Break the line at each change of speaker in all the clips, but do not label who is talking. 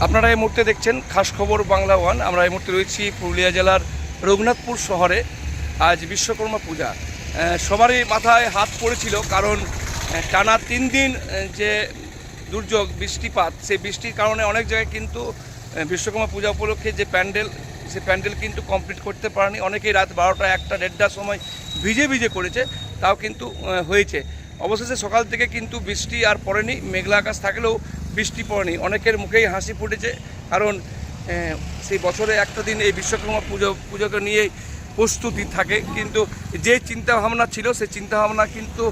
আপনারা এই মুহূর্তে দেখছেন খাস খবর বাংলা ওয়ান। আমরা এই মুহূর্তে রয়েছি পুরুলিয়া জেলার রঘুনাথপুর শহরে। আজ বিশ্বকর্মা পূজা, সবারই মাথায় হাত পড়েছিল, কারণ টানা 3 দিন যে দুর্যোগ বৃষ্টিপাত, সেই বৃষ্টির কারণে অনেক জায়গায় কিন্তু বিশ্বকর্মা পূজা উপলক্ষে যে প্যান্ডেল, সে প্যান্ডেল কিন্তু কমপ্লিট করতে পারেনি। অনেকেই রাত 12টা, 1টা, 1:30টার সময় ভিজে করেছে, তাও কিন্তু হয়েছে। অবশেষে সকাল থেকে কিন্তু বৃষ্টি আর পড়েনি, মেঘলা আকাশ থাকলেও বৃষ্টি পড়েনি। অনেকের মুখেই হাসি ফুটেছে, কারণ সেই বছরে একটা দিন এই বিশ্বকর্মা পুজোকে নিয়ে প্রস্তুতি থাকে, কিন্তু যে চিন্তাভাবনা ছিল সেই চিন্তাভাবনা কিন্তু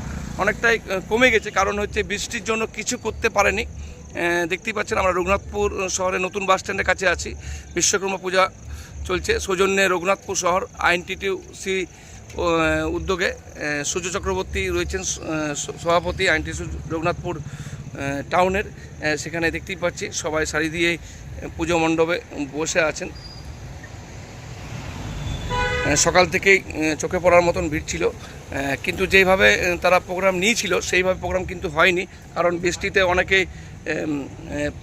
অনেকটাই কমে গেছে। কারণ হচ্ছে বৃষ্টির জন্য কিছু করতে পারেনি। দেখতেই পাচ্ছেন আমরা রঘুনাথপুর শহরে নতুন বাস স্ট্যান্ডের কাছে আছি। বিশ্বকর্মা পূজা চলছে সৌজন্যে রঘুনাথপুর শহর আইএনটিটিউসি উদ্যোগে। সূর্য চক্রবর্তী রয়েছেন সভাপতি আইএনটিটিউসি রঘুনাথপুর টাউনের। সেখানে দেখতেই পাচ্ছি সবাই শাড়ি দিয়ে পুজো মণ্ডপে বসে আছেন। সকাল থেকেই চোখে পড়ার মতন ভিড় ছিল, কিন্তু যেইভাবে তারা প্রোগ্রাম নিয়েছিল সেইভাবে প্রোগ্রাম কিন্তু হয়নি। কারণ বৃষ্টিতে অনেকেই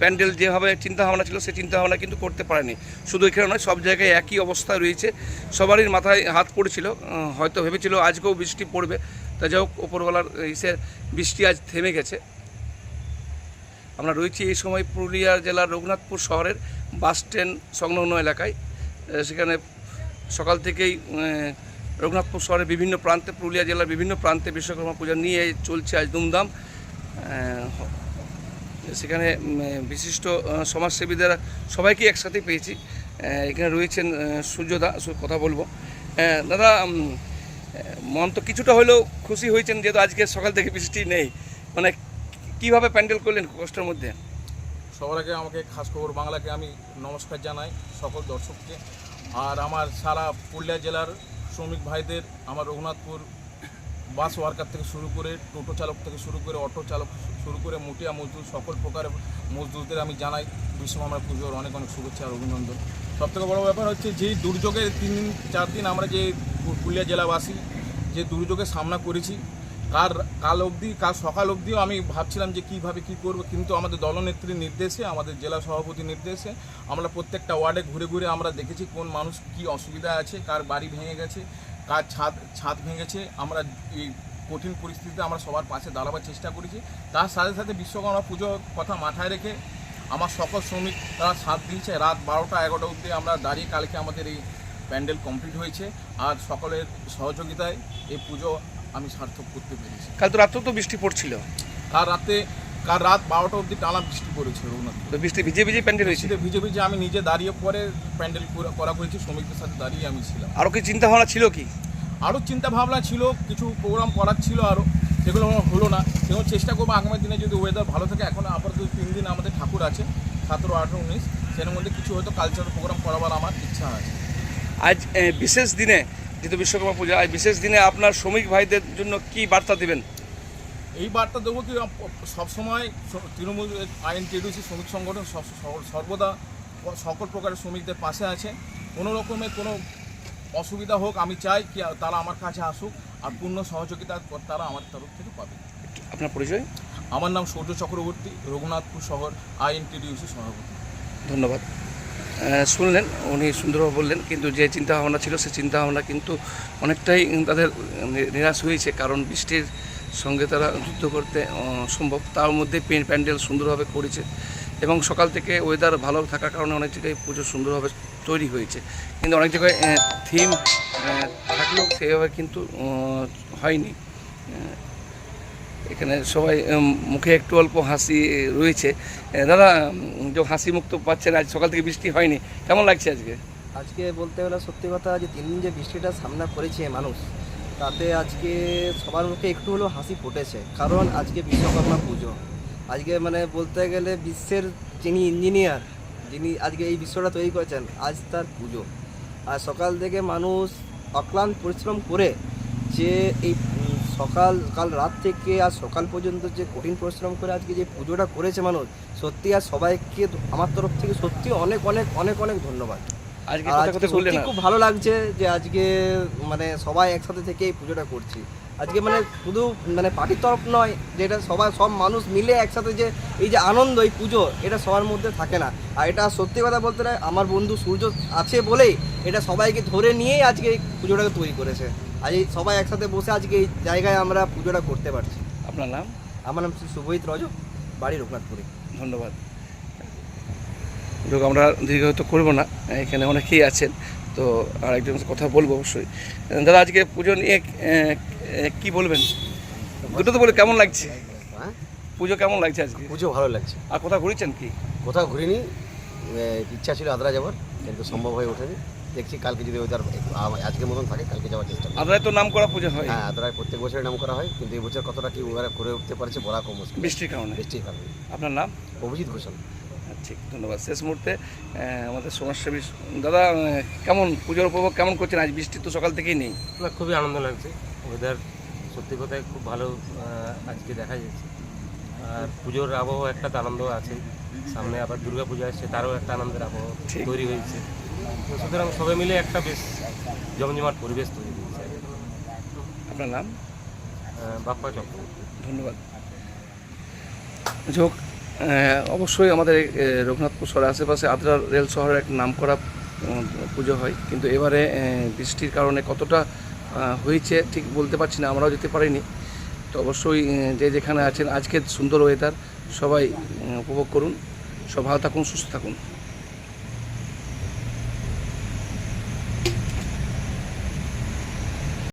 প্যান্ডেল যেভাবে চিন্তাভাবনা ছিল সেই চিন্তাভাবনা কিন্তু করতে পারেনি। শুধু এখানে নয়, সব জায়গায় একই অবস্থা রয়েছে। সবারই মাথায় হাত পড়েছিল, হয়তো ভেবেছিল আজকেও বৃষ্টি পড়বে। তা যাই হোক, ওপরওয়ালার বৃষ্টি আজ থেমে গেছে। আমরা রয়েছি এই সময় পুরুলিয়া জেলার রঘুনাথপুর শহরের বাস স্ট্যান্ড সংলগ্ন এলাকায়। সেখানে সকাল থেকেই রঘুনাথপুর শহরের বিভিন্ন প্রান্তে, পুরুলিয়া জেলার বিভিন্ন প্রান্তে বিশ্বকর্মা পূজা নিয়ে চলছে আজ ধুমধাম। সেখানে বিশিষ্ট সমাজসেবীদের সবাইকে একসাথে পেয়েছি। এখানে রয়েছেন সূর্যদা, কথা বলবো। দাদা, মন তো কিছুটা হলেও খুশি হয়েছেন, যেহেতু আজকে সকাল থেকে বৃষ্টি নেই। মানে কীভাবে প্যান্ডেল করলেন কষ্টের মধ্যে?
সবার আগে আমাকে খাস খবর বাংলাকে আমি নমস্কার জানাই, সকল দর্শককে। আর আমার সারা পুরুলিয়া জেলার শ্রমিক ভাইদের, আমার রঘুনাথপুর বাস ওয়ার্কার থেকে শুরু করে, টোটো চালক থেকে শুরু করে, অটো চালক শুরু করে, মুটিয়া মজদুর, সকল প্রকারের মজদুরদের আমি জানাই বিশ্বকর্মা পুজোর অনেক অনেক শুভেচ্ছা আর অভিনন্দন। সবথেকে বড় ব্যাপার হচ্ছে যে দুর্যোগের 3-4 দিন আমরা যে পুরুলিয়া জেলাবাসী যে দুর্যোগের সামনা করেছি, কাল সকাল অবধিও আমি ভাবছিলাম যে কীভাবে কী করবো, কিন্তু আমাদের দলনেত্রীর নির্দেশে, আমাদের জেলা সভাপতির নির্দেশে আমরা প্রত্যেকটা ওয়ার্ডে ঘুরে আমরা দেখেছি কোন মানুষ কি অসুবিধা আছে, কার বাড়ি ভেঙে গেছে, কার ছাদ ভেঙেছে। আমরা এই কঠিন পরিস্থিতিতে আমরা সবার পাশে দাঁড়াবার চেষ্টা করেছি। তার সাথে সাথে বিশ্বকর্মা পুজোর কথা মাথায় রেখে আমার সকল শ্রমিক তারা সাথ দিয়েছে। রাত 12টা 11টা অবধি আমরা দাঁড়িয়ে কালকে আমাদের এই প্যান্ডেল কমপ্লিট হয়েছে। আর সকলের সহযোগিতায় এই পুজো আমি সার্থক করতে পেরেছি।
কাল তো রাত্রেও তো বৃষ্টি পড়ছিল।
কাল রাত 12টা অবধি টানা বৃষ্টি পড়েছিল রঘুনাথ।
বৃষ্টি ভিজে প্যান্ডেল হয়েছিল।
ভিজে আমি নিজে দাঁড়িয়ে পরে প্যান্ডেল করা হয়েছি, শ্রমিকদের সাথে দাঁড়িয়ে আমি ছিলাম।
আরও কি চিন্তা ভাবনা ছিল? কি
আরও চিন্তা ভাবনা ছিল, কিছু প্রোগ্রাম করার ছিল আরও, সেগুলো হলো না। সেগুলো চেষ্টা করবো আগামী দিনে যদি ওয়েদার ভালো থাকে। এখন আপাতত 3 দিন আমাদের ঠাকুর আছে, 17, 18, 19, সের মধ্যে কিছু হয়তো কালচারাল প্রোগ্রাম করাবার আমার ইচ্ছা আছে।
আজ বিশেষ দিনে, যেহেতু বিশ্বকর্মা পূজা, আজ বিশেষ দিনে আপনার শ্রমিক ভাইদের জন্য কি বার্তা দেবেন?
এই বার্তা দেবো কি, সবসময় তৃণমূল আইএনটিটিউসি শ্রমিক সংগঠন সর্বদা সকল প্রকারের শ্রমিকদের পাশে আছে। কোনো রকমের কোনো অসুবিধা হোক, আমি চাই কি তারা আমার কাছে আসুক, আর পূর্ণ সহযোগিতা তারা আমার তরফ থেকে পাবে।
আপনার পরিচয়?
আমার নাম সূর্য চক্রবর্তী, রঘুনাথপুর শহর আইএনটিটিউসি সভাপতি।
ধন্যবাদ। শুনলেন, উনি সুন্দরভাবে বললেন, কিন্তু যে চিন্তাভাবনা ছিল সে চিন্তাভাবনা কিন্তু অনেকটাই তাদের নিরাশ হয়েছে। কারণ বৃষ্টির সঙ্গে তারা যুদ্ধ করতে অসম্ভব, তার মধ্যে প্যান্ডেল সুন্দরভাবে করেছে এবং সকাল থেকে ওয়েদার ভালো থাকার কারণে অনেক জায়গায় পুজো সুন্দরভাবে তৈরি হয়েছে। কিন্তু অনেক জায়গায় থিম থাকলেও সেভাবে কিন্তু হয়নি। এখানে সবাই মুখে একটু অল্প হাসি রয়েছে। দাদা, যে হাসি মুক্ত পাচ্ছেন, আজ সকাল থেকে বৃষ্টি হয়নি, কেমন লাগছে
আজকে বলতে গেলে সত্যি কথা, যে 3 দিন যে বৃষ্টিটা সামনা করেছে মানুষ, তাতে আজকে সবার মুখে একটু হলেও হাসি ফুটেছে। কারণ আজকে বিশ্বকর্মা পুজো, আজকে মানে বলতে গেলে বিশ্বের যিনি ইঞ্জিনিয়ার, যিনি আজকে এই বিশ্বটা তৈরি করেছেন, আজ তার পুজো। আর সকাল থেকে মানুষ অক্লান্ত পরিশ্রম করে যে এই কাল রাত থেকে আজ সকাল পর্যন্ত যে কঠিন পরিশ্রম করে আজকে যে পুজোটা করেছে মানুষ, সত্যি আর সবাইকে আমার তরফ থেকে সত্যি অনেক অনেক অনেক অনেক ধন্যবাদ। আজকে খুব ভালো লাগছে যে আজকে মানে সবাই একসাথে থেকে এই পুজোটা করছি। আজকে মানে শুধু মানে পার্টির তরফ নয়, যে এটা সব মানুষ মিলে একসাথে যে এই যে আনন্দ, এই পুজো, এটা সবার মধ্যে থাকে না। আর এটা সত্যি কথা বলতে গেলে আমার বন্ধু সূর্য আছে বলেই এটা সবাইকে ধরে নিয়েই আজকে এই পুজোটাকে তৈরি করেছে। আজ এই সবাই একসাথে বসে আজকে এই জায়গায় আমরা পুজোটা করতে পারছি।
আপনার নাম?
আমার নাম শ্রী শুভজিৎ রজক, বাড়ি রঘুনাথপুরে।
ধন্যবাদ। যোগ আমরা দীর্ঘায়িত করবো না, এখানে অনেকেই আছেন, তো আর একজন কথা বলবো অবশ্যই। দাদা, আজকে পুজো নিয়ে কি বলবেন? দুটো তো বলে কেমন লাগছে?
হ্যাঁ,
পুজো কেমন লাগছে আজকে?
পুজো ভালো লাগছে।
আর কোথাও ঘুরেছেন কি?
কোথাও ঘুরিনি, ইচ্ছা ছিল আদ্রা যাওয়ার, কিন্তু সম্ভব হয়ে ওঠেনি। দেখছি কালকে যদি ওইটার আজকের মতন থাকে, কালকে যাওয়ার চেষ্টা করব।
আদ্রায় তো নাম করা পুজো হয়।
হ্যাঁ, আদ্রায় প্রত্যেক বছরই নাম করা হয়, কিন্তু এই বছর কতটা কি ওরা করে উঠতে পারছে বলা কম মুশকিল।
বৃষ্টির কারণে।
বৃষ্টির কারণে।
আপনার নাম?
অভিজিৎ ঘোষাল।
ঠিক, ধন্যবাদ। শেষ মুহূর্তে আমাদের সমাজসেবী দাদা, কেমন পুজোর উপভোগ কেমন করছেন? আজ বৃষ্টি তো সকাল থেকেই নেই।
না, খুবই আনন্দ লাগছে। ওয়েদার সত্যি কথায় খুব ভালো আজকে দেখা যাচ্ছে। আর পুজোর আবহাওয়া একটা তো আনন্দ আছে, সামনে আবার দুর্গা পূজা আসছে, তারও একটা আনন্দের আবহাওয়া
ঠিক।
তৈরি হয়েছে। তো সুতরাং সবাই মিলে একটা বেশ জমজমাট পরিবেশ তৈরি হয়েছে।
আপনার নাম?
বাপ্পা চক্রবর্তী।
ধন্যবাদ। যোগ অবশ্যই আমাদের রঘুনাথপুর শহরের আশেপাশে আদ্রা রেল শহরের এক নামকরা পুজো হয়, কিন্তু এবারে বৃষ্টির কারণে কতটা হয়েছে ঠিক বলতে পারছি না, আমরাও যেতে পারিনি। তো অবশ্যই যে যেখানে আছেন, আজকের সুন্দর ওয়েদার সবাই উপভোগ করুন। সব ভালো থাকুন, সুস্থ থাকুন।